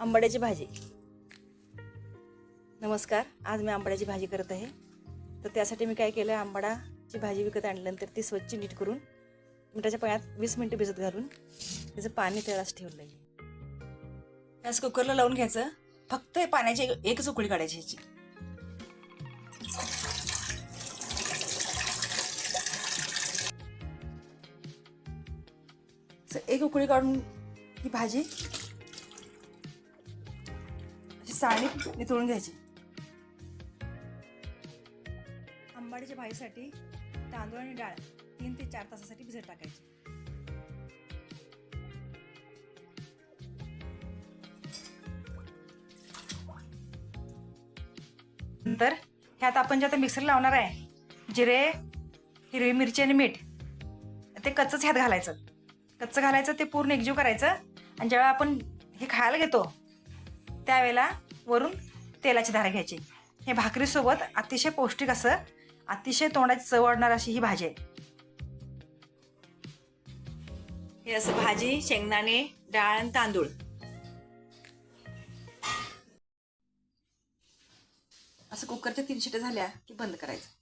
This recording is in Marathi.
आंबाड्याची भाजी. नमस्कार. आज मी आंबाड्याची भाजी करत आहे. तर त्यासाठी मी काय केलं, आंबाडाची भाजी विकत आणल्यानंतर ती स्वच्छ नीट करून मिठाच्या पाण्यात 20 मिनिटं भिजत घालून त्याचं पाणी त्यालाच ठेवलं आहे. गॅस कुकरला लावून घ्यायचं. फक्त पाण्याची एकच उकळी काढायची ह्याची. एक उकळी काढून ही भाजी साळीत नितळून घ्यायची. आंबाडीच्या भाजीसाठी तांदूळ आणि डाळ 3 ते 4 तासासाठी भिजत टाकायची. नंतर ह्यात आपण जे आता मिक्सर लावणार आहे, जिरे, हिरवी मिरची आणि मीठ ते कच्चंच ह्यात घालायचं. कच्चं घालायचं, ते पूर्ण एकजीव करायचं. आणि जेव्हा आपण हे खायला घेतो त्यावेळेला वरून तेलाची धार घ्यायची. हे भाकरीसोबत अतिशय पौष्टिक असं, अतिशय तोंडाची चव वाढणार अशी ही भाजी आहे. हे असं भाजी, शेंगदाणे, डाळ आणि तांदूळ असं कुकरच्या 3 शिट्या झाल्या की बंद करायचं.